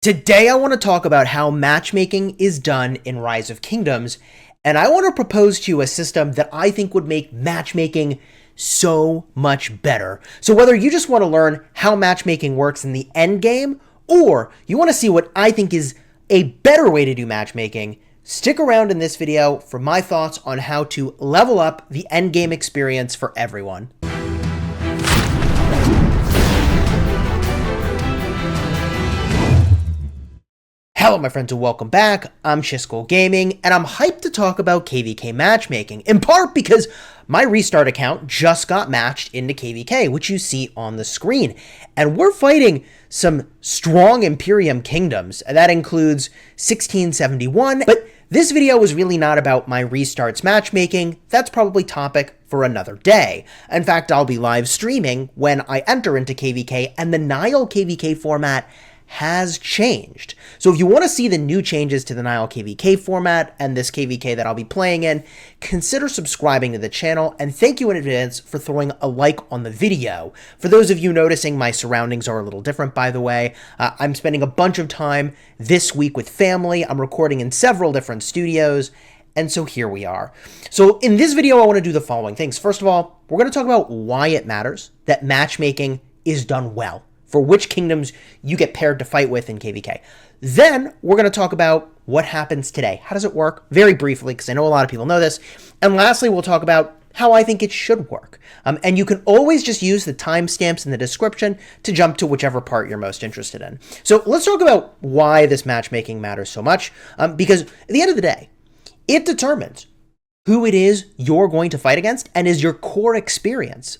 Today I want to talk about how matchmaking is done in Rise of Kingdoms, and I want to propose to you a system that I think would make matchmaking so much better. So whether you just want to learn how matchmaking works in the end game, or you want to see what I think is a better way to do matchmaking, stick around in this video for my thoughts on how to level up the end game experience for everyone. Hello my friends and welcome back. I'm Chisgule Gaming and I'm hyped to talk about KvK Matchmaking, in part because my restart account just got matched into KvK, which you see on the screen. And we're fighting some strong Imperium kingdoms, and that includes 1671, but this video is really not about my restarts matchmaking. That's probably topic for another day. In fact, I'll be live streaming when I enter into KvK, and the Nile KvK format has changed. So if you want to see the new changes to the Nile KvK format and this KvK that I'll be playing in, consider subscribing to the channel, and thank you in advance for throwing a like on the video. For those of you noticing, my surroundings are a little different, by the way. I'm spending a bunch of time this week with family. I'm recording in several different studios, and so here we are. So in this video, I want to do the following things. First of all, we're going to talk about why it matters that matchmaking is done well, for which kingdoms you get paired to fight with in KvK. Then we're going to talk about what happens today. How does it work? Very briefly, because I know a lot of people know this. And lastly, we'll talk about how I think it should work. And you can always just use the timestamps in the description to jump to whichever part you're most interested in. So let's talk about why this matchmaking matters so much. Because at the end of the day, it determines who it is you're going to fight against and is your core experience.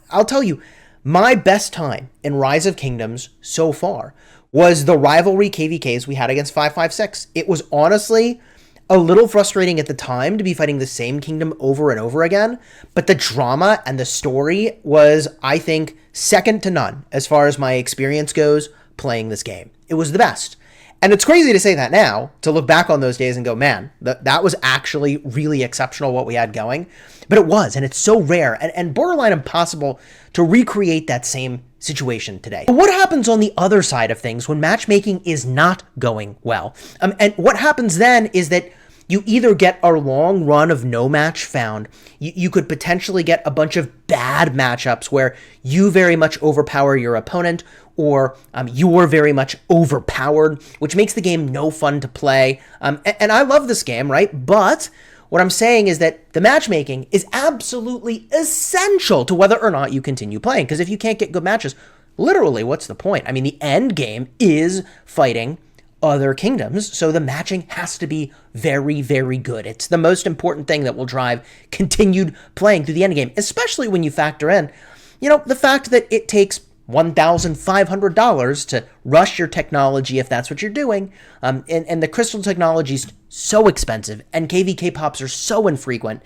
I'll tell you, my best time in Rise of Kingdoms so far was the rivalry KvKs we had against 556. It was honestly a little frustrating at the time to be fighting the same kingdom over and over again, but the drama and the story was, I think, second to none as far as my experience goes playing this game. It was the best. And it's crazy to say that now, to look back on those days and go, man, that was actually really exceptional what we had going. But it was, and it's so rare and borderline impossible to recreate that same situation today. But what happens on the other side of things when matchmaking is not going well? And what happens then is that you either get a long run of no match found, you could potentially get a bunch of bad matchups where you very much overpower your opponent, or you're very much overpowered, which makes the game no fun to play. And I love this game, right? But what I'm saying is that the matchmaking is absolutely essential to whether or not you continue playing. Because if you can't get good matches, literally, what's the point? I mean, the end game is fighting other kingdoms, so the matching has to be very, very good. It's the most important thing that will drive continued playing through the end game, especially when you factor in, the fact that it takes $1,500 to rush your technology if that's what you're doing, and the crystal technology is so expensive, and KvK pops are so infrequent.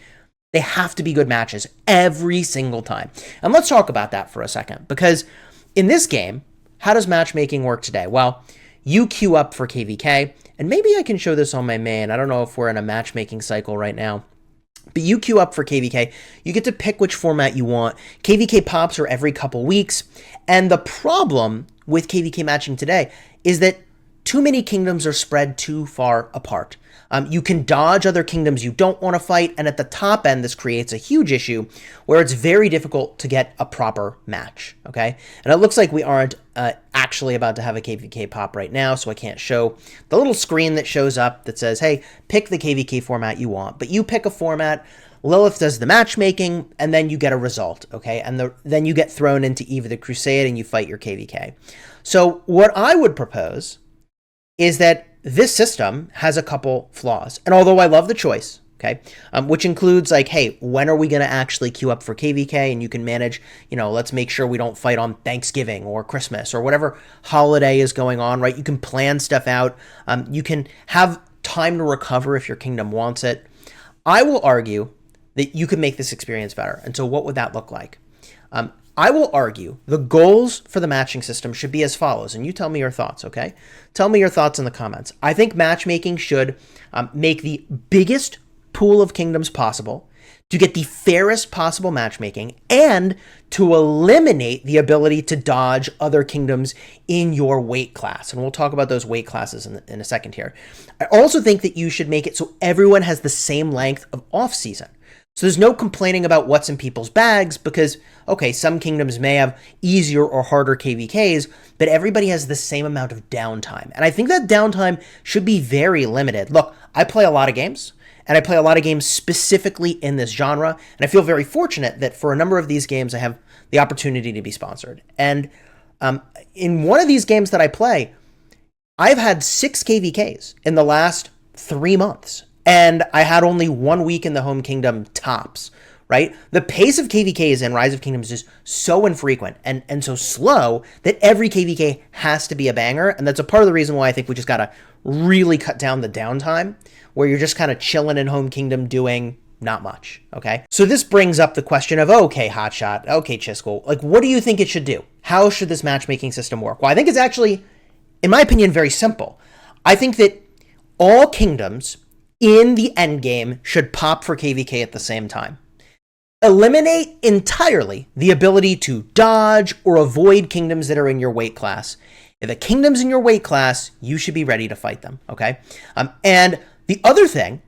They have to be good matches every single time. And let's talk about that for a second, because in this game, how does matchmaking work today? Well, you queue up for KvK, and maybe I can show this on my main. I don't know if we're in a matchmaking cycle right now, but you queue up for KvK. You get to pick which format you want. KvK pops are every couple weeks, and the problem with KvK matching today is that too many kingdoms are spread too far apart. You can dodge other kingdoms you don't want to fight, and at the top end, this creates a huge issue where it's very difficult to get a proper match, okay? And it looks like we aren't actually about to have a KvK pop right now, so I can't show the little screen that shows up that says, hey, pick the KvK format you want. But you pick a format, Lilith does the matchmaking, and then you get a result, okay? And then you get thrown into Eve of the Crusade and you fight your KvK. So what I would propose is that this system has a couple flaws. And although I love the choice, okay, which includes like, hey, when are we going to actually queue up for KvK? And you can manage, let's make sure we don't fight on Thanksgiving or Christmas or whatever holiday is going on, right? You can plan stuff out. You can have time to recover if your kingdom wants it. I will argue that you could make this experience better. And so what would that look like? I will argue the goals for the matching system should be as follows, and you tell me your thoughts, okay? Tell me your thoughts in the comments. I think matchmaking should make the biggest pool of kingdoms possible to get the fairest possible matchmaking and to eliminate the ability to dodge other kingdoms in your weight class. And we'll talk about those weight classes in a second here. I also think that you should make it so everyone has the same length of off-season. So there's no complaining about what's in people's bags because, okay, some kingdoms may have easier or harder KvKs, but everybody has the same amount of downtime. And I think that downtime should be very limited. Look, I play a lot of games, and I play a lot of games specifically in this genre, and I feel very fortunate that for a number of these games I have the opportunity to be sponsored. And in one of these games that I play, I've had 6 KvKs in the last 3 months. And I had only 1 week in the home kingdom tops, right? The pace of KvKs in Rise of Kingdoms is so infrequent and so slow that every KvK has to be a banger. And that's a part of the reason why I think we just got to really cut down the downtime, where you're just kind of chilling in home kingdom doing not much, okay? So this brings up the question of, okay, Hotshot, okay, Chisgule, like, what do you think it should do? How should this matchmaking system work? Well, I think it's actually, in my opinion, very simple. I think that all kingdoms in the endgame should pop for KvK at the same time. Eliminate entirely the ability to dodge or avoid kingdoms that are in your weight class. If a kingdom's in your weight class, you should be ready to fight them, okay? And the other thing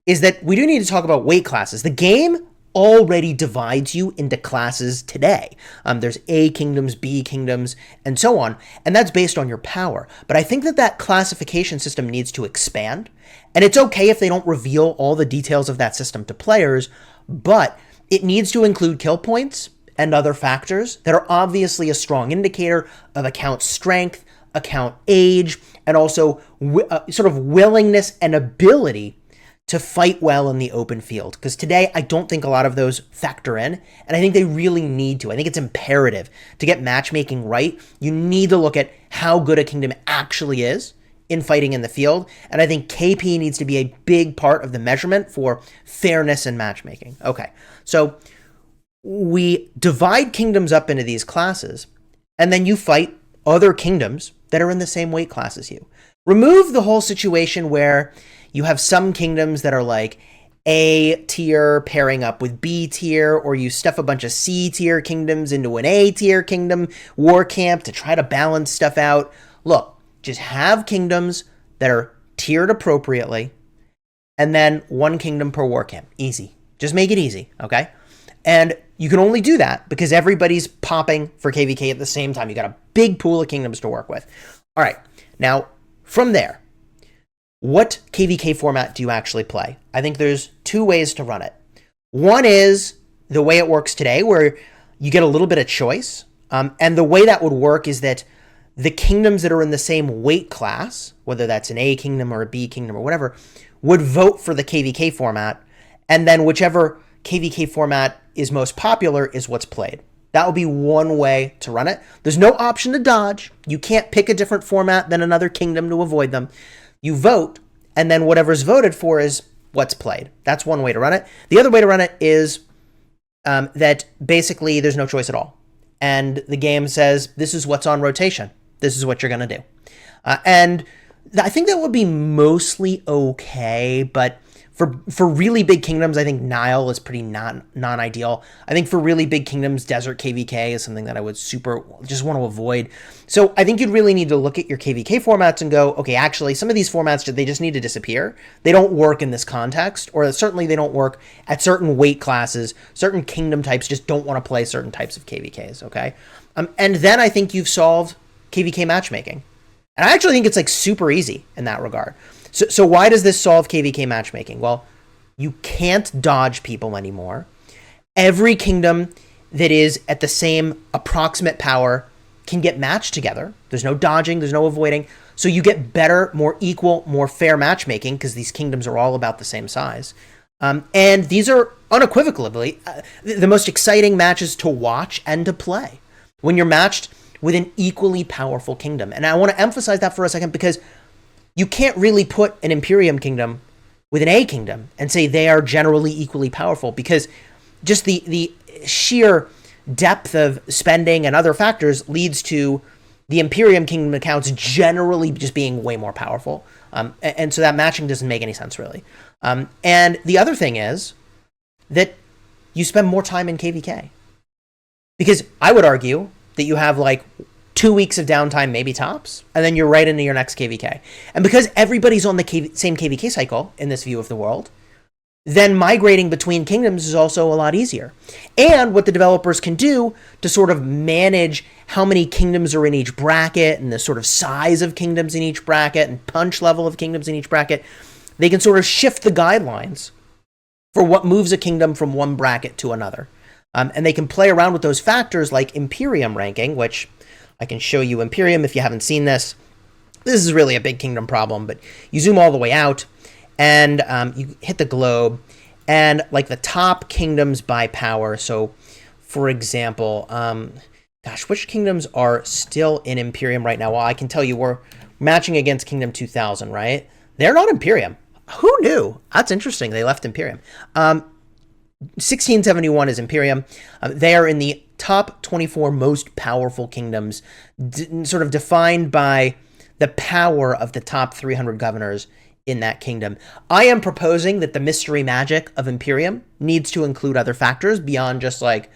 is that we do need to talk about weight classes. The game already divides you into classes today. There's A kingdoms, B kingdoms, and so on, and that's based on your power. But I think that that classification system needs to expand, and it's okay if they don't reveal all the details of that system to players, but it needs to include kill points and other factors that are obviously a strong indicator of account strength, account age, and also sort of willingness and ability to fight well in the open field. Because today, I don't think a lot of those factor in, and I think they really need to. I think it's imperative to get matchmaking right. You need to look at how good a kingdom actually is in fighting in the field, and I think KP needs to be a big part of the measurement for fairness in matchmaking. Okay, so we divide kingdoms up into these classes, and then you fight other kingdoms that are in the same weight class as you. Remove the whole situation where you have some kingdoms that are like A tier pairing up with B tier, or you stuff a bunch of C tier kingdoms into an A tier kingdom war camp to try to balance stuff out. Look, just have kingdoms that are tiered appropriately, and then one kingdom per war camp. Easy. Just make it easy, okay? And you can only do that because everybody's popping for KvK at the same time. You got a big pool of kingdoms to work with. All right, now from there, what KvK format do you actually play? I think there's 2 ways to run it. One is the way it works today, where you get a little bit of choice. And the way that would work is that the kingdoms that are in the same weight class, whether that's an A kingdom or a B kingdom or whatever, would vote for the KvK format. And then whichever KvK format is most popular is what's played. That would be one way to run it. There's no option to dodge. You can't pick a different format than another kingdom to avoid them. You vote, and then whatever's voted for is what's played. That's one way to run it. The other way to run it is that basically there's no choice at all. And the game says, this is what's on rotation. This is what you're going to do. And I think that would be mostly okay, but for really big kingdoms, I think Nile is pretty non-ideal. I think for really big kingdoms, Desert KvK is something that I would just want to avoid. So I think you'd really need to look at your KvK formats and go, okay, actually, some of these formats, they just need to disappear. They don't work in this context, or certainly they don't work at certain weight classes. Certain kingdom types just don't want to play certain types of KvKs, okay? And then I think you've solved KvK matchmaking. And I actually think it's like super easy in that regard. So why does this solve KvK matchmaking? Well, you can't dodge people anymore. Every kingdom that is at the same approximate power can get matched together. There's no dodging, there's no avoiding. So you get better, more equal, more fair matchmaking because these kingdoms are all about the same size. And these are unequivocally the most exciting matches to watch and to play when you're matched with an equally powerful kingdom. And I want to emphasize that for a second because you can't really put an Imperium kingdom with an A kingdom and say they are generally equally powerful because just the sheer depth of spending and other factors leads to the Imperium kingdom accounts generally just being way more powerful. And so that matching doesn't make any sense really. And the other thing is that you spend more time in KvK. Because I would argue that you have like 2 weeks of downtime, maybe tops, and then you're right into your next KvK. And because everybody's on the same KvK cycle in this view of the world, then migrating between kingdoms is also a lot easier. And what the developers can do to sort of manage how many kingdoms are in each bracket and the sort of size of kingdoms in each bracket and punch level of kingdoms in each bracket, they can sort of shift the guidelines for what moves a kingdom from one bracket to another. And they can play around with those factors like Imperium ranking, which I can show you Imperium if you haven't seen this. This is really a big kingdom problem, but you zoom all the way out and you hit the globe and like the top kingdoms by power. So for example, gosh, which kingdoms are still in Imperium right now? Well, I can tell you we're matching against Kingdom 2000, right? They're not Imperium. Who knew? That's interesting. They left Imperium. 1671 is Imperium. They are in the top 24 most powerful kingdoms, sort of defined by the power of the top 300 governors in that kingdom. I am proposing that the mystery magic of Imperium needs to include other factors beyond just like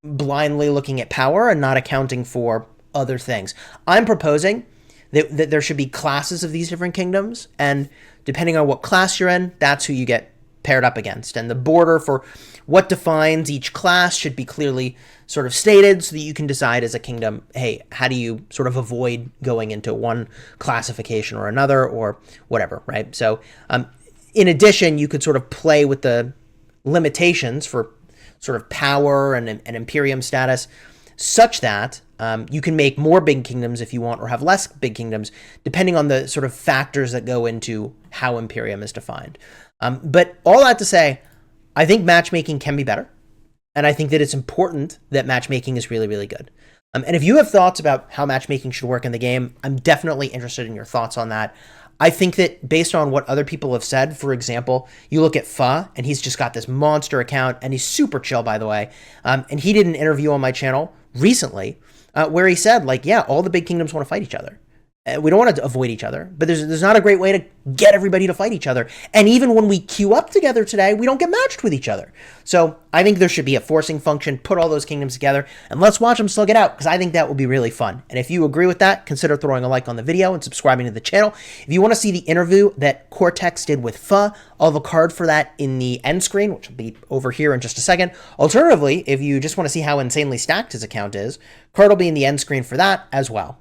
blindly looking at power and not accounting for other things. I'm proposing that there should be classes of these different kingdoms, and depending on what class you're in, that's who you get paired up against. And the border for what defines each class should be clearly sort of stated so that you can decide as a kingdom, hey, how do you sort of avoid going into one classification or another or whatever, right? So in addition, you could sort of play with the limitations for sort of power and Imperium status such that you can make more big kingdoms if you want or have less big kingdoms, depending on the sort of factors that go into how Imperium is defined. But all that to say, I think matchmaking can be better. And I think that it's important that matchmaking is really, really good. And if you have thoughts about how matchmaking should work in the game, I'm definitely interested in your thoughts on that. I think that based on what other people have said, for example, you look at Pha, and he's just got this monster account, and he's super chill, by the way. And he did an interview on my channel recently where he said, like, yeah, all the big kingdoms want to fight each other. We don't want to avoid each other, but there's not a great way to get everybody to fight each other. And even when we queue up together today, we don't get matched with each other. So I think there should be a forcing function, put all those kingdoms together, and let's watch them slug it out, because I think that will be really fun. And if you agree with that, consider throwing a like on the video and subscribing to the channel. If you want to see the interview that Cortex did with Pha, I'll have a card for that in the end screen, which will be over here in just a second. Alternatively, if you just want to see how insanely stacked his account is, card will be in the end screen for that as well.